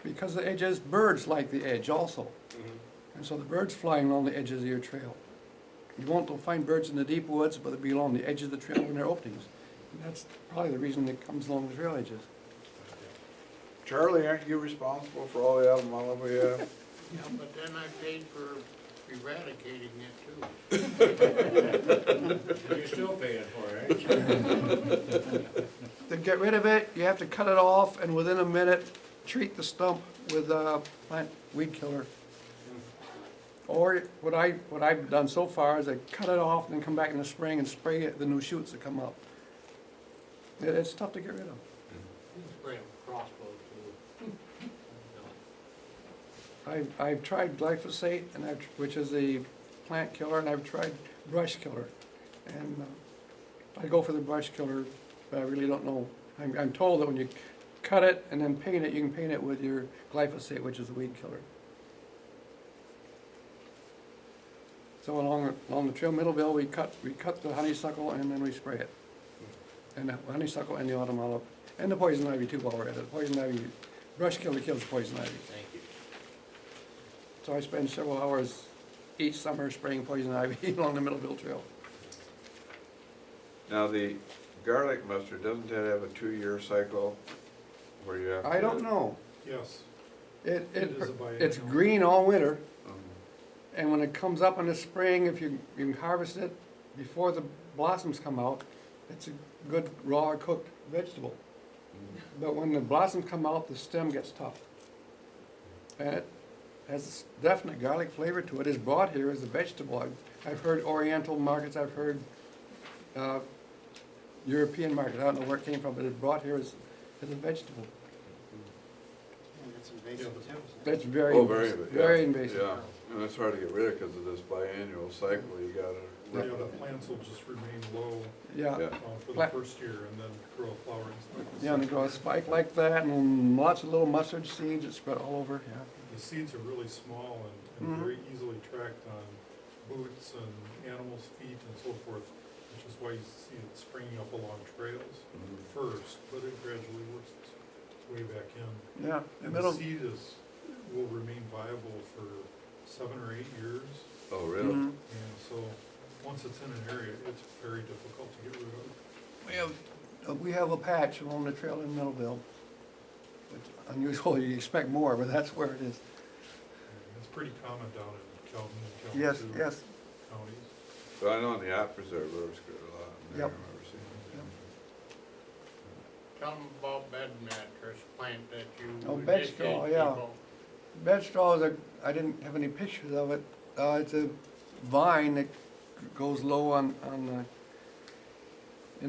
because the edges, birds like the edge also. Mhm. And so the birds flying along the edges of your trail. You won't find birds in the deep woods, but they'll be along the edge of the trail when there are openings. And that's probably the reason it comes along the trail edges. Charlie, aren't you responsible for all the autumn we have? Yeah, but then I paid for eradicating it too. You're still paying for it, ain't you? To get rid of it, you have to cut it off and within a minute, treat the stump with a plant weed killer. Or what I've done so far is I cut it off and then come back in the spring and spray it, the new shoots that come up. It's tough to get rid of. You can spray them with crossbow too. I've tried glyphosate, and which is a plant killer, and I've tried brush killer. And I go for the brush killer, but I really don't know. I'm told that when you cut it and then paint it, you can paint it with your glyphosate, which is the weed killer. So along the trail middleville, we cut the honeysuckle and then we spray it. And the honeysuckle and the autumn olive, and the poison ivy too while we're at it. Poison ivy, brush killer kills poison ivy. Thank you. So I spend several hours each summer spraying poison ivy along the Middleville Trail. Now, the garlic mustard, doesn't that have a 2-year cycle where you have to? I don't know. Yes. It It is a biennial. it's green all winter, Um, and when it comes up in the spring, if you can harvest it before the blossoms come out, it's a good raw cooked vegetable. But when the blossoms come out, the stem gets tough. And it has a definite garlic flavor to it. It's brought here as a vegetable. I've heard Oriental markets, I've heard European markets. I don't know where it came from, but it's brought here as a vegetable. And it's invasive too. That's very Oh, invasive. yeah. Very invasive. Yeah, and it's hard to get rid of because of this biannual cycle, you gotta Yeah, rip it the up. plants will just remain low Yeah. Yeah. for the Plant- first year and then grow a flowering cycle. Yeah, and they grow a spike like that, and lots of little mustard seeds that spread all over, yeah. The seeds are really small and Mhm. very easily tracked on boots and animals' feet and so forth, which is why you see it springing up along trails Mhm. first, but it gradually works its way back in. Yeah, And the seed will remain viable for 7 or 8 years. Oh, really? Mhm. And so, once it's in an area, it's very difficult to get rid of. We have a patch along the trail in Middleville. It's unusual, you expect more, but that's where it is. It's pretty common down in Calhoun and Yes, Kalamazoo yes. counties. So I know in the app preserve, there's a lot in there, I Yep. remember seeing it. Tell them about bed mattress plant that you. Oh, bed did straw, give yeah. people. Bed straw I didn't have any pictures of it. It's a vine that goes low in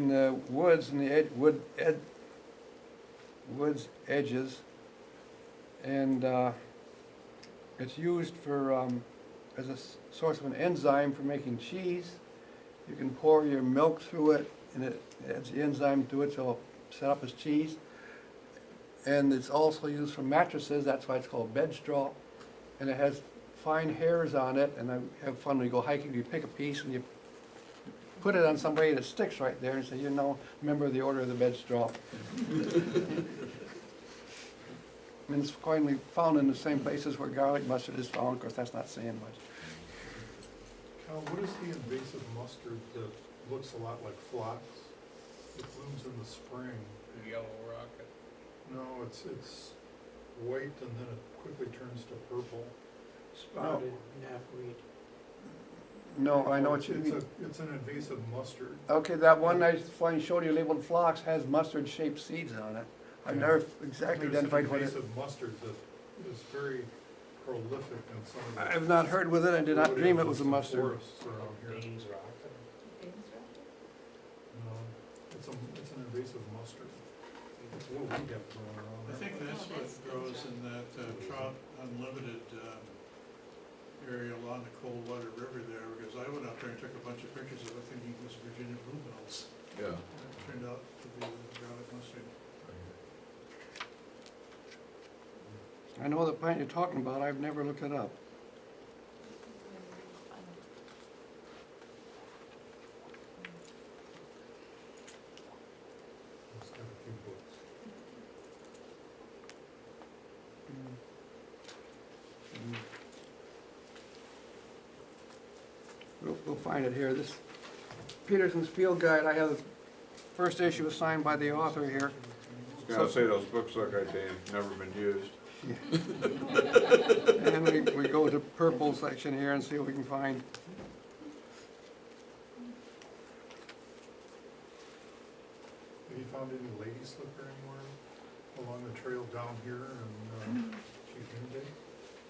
the woods, in the woods edges. And it's used for, as a source of an enzyme for making cheese. You can pour your milk through it, and it adds the enzyme to it, so it'll set up as cheese. And it's also used for mattresses, that's why it's called bed straw. And it has fine hairs on it, and I have fun when you go hiking, you pick a piece and you put it on somebody and it sticks right there and say, you know, member of the Order of the Bed Straw. And it's commonly found in the same places where garlic mustard is found, of course that's not saying much. Cal, what is the invasive mustard that looks a lot like phlox? It blooms in the spring. The yellow rocket. No, it's white and then it quickly turns to purple. Spotted knapweed. No, I know what you It's mean. It's an invasive mustard. Okay, that one I finally showed you labeled phlox has mustard-shaped seeds on it. I've never exactly identified what it There's an invasive mustard that is very prolific in some of the. I've not heard with it, I did not dream it was a mustard. Forests around here. Beans rock. No, it's an invasive mustard. It's what we have going around. I think that's what grows in that Trout Unlimited area along the Coldwater River there, because I went out there and took a bunch of pictures of it thinking it was Virginia bluebells. Yeah. And it turned out to be garlic mustard. I know the plant you're talking about, I've never looked it up. It's got a few books. we'll find it here. This Peterson's Field Guide, I have the first issue was signed by the author here. I was gonna say, those books look like they've never been used. And then we go to purple section here and see what we can find. Have you found any lady slipper anywhere along the trail down here in, Chief Noonday?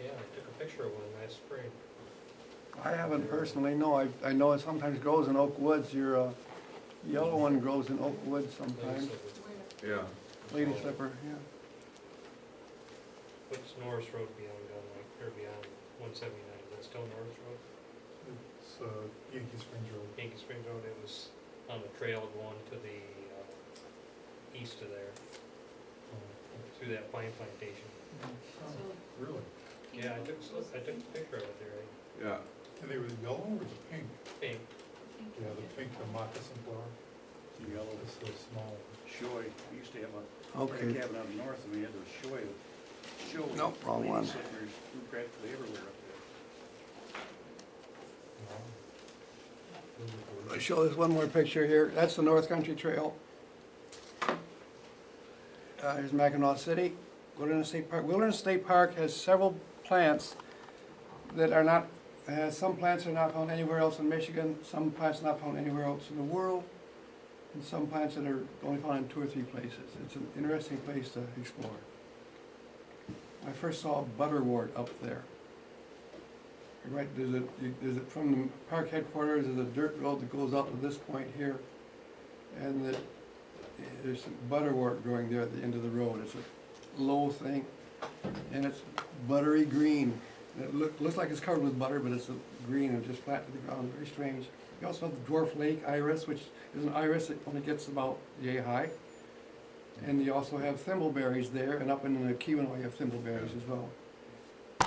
Yeah, I took a picture of one last spring. I haven't personally, no. I know it sometimes grows in oak woods. Your yellow one grows in oak woods sometimes. Yeah. Lady slipper, yeah. What's Norris Road beyond Gunlock, or beyond 179, is that still Norris Road? It's, Yankee Springs Road. Yankee Springs Road, it was on the trail going to the east of there, through that pine plantation. Oh, really? Yeah, I took a picture of it there, Yeah. And they were the yellow or the pink? pink. Yeah, the pink, the moccasin flower. Yellow, It's so small. shoy, we used to have a Okay. cabin out north and we had those shoy. Nope, wrong one. Slippers, practically everywhere up there. I'll show this one more picture here. That's the North Country Trail. Here's Mackinac City, Wilderness State Park. Wilderness State Park has several plants that are not, some plants are not found anywhere else in Michigan, some plants not found anywhere else in the world, and some plants that are only found in 2 or 3 places. It's an interesting place to explore. I first saw butterwort up there. Right, from the park headquarters, there's a dirt road that goes up to this point here, and there's some butterwort growing there at the end of the road. It's a low thing, and it's buttery green. It looks like it's covered with butter, but it's green and just flat to the ground, very strange. You also have the dwarf lake iris, which is an iris that only gets about yay high. And you also have thimbleberries there, and up in the Keweenaw you have thimbleberries as well. You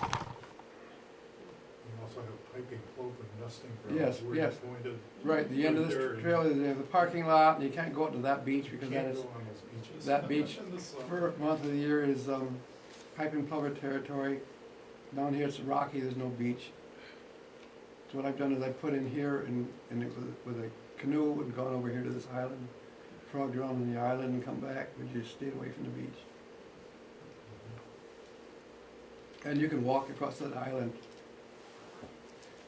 also have piping clover nesting grounds. Yes, where yes. you're going to. Right, the end of this trail, they have the parking lot, and you can't go up to that beach because that Can't is, go on those beaches. that beach In the summer. for month of the year is pipe and plover territory. Down here it's rocky, there's no beach. So what I've done is I put in here and it with a canoe and gone over here to this island, frogged around on the island and come back, but just stayed away from the beach. And you can walk across that island.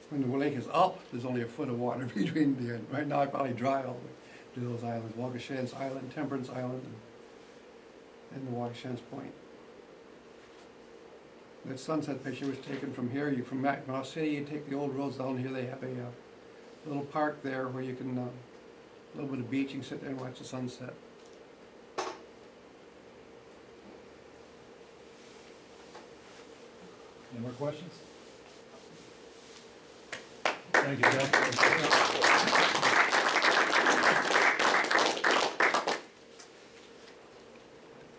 When the lake is up, there's only a foot of water between the, right now I probably dry all the way to those islands, Waukeshan's Island, Temperance Island, and the Waukeshan's Point. That sunset picture was taken from here, from Mackinac City, you take the old roads down here, they have a little park there where you can, a little bit of beach, you can sit there and watch the sunset. Any more questions? Thank you, Jeff.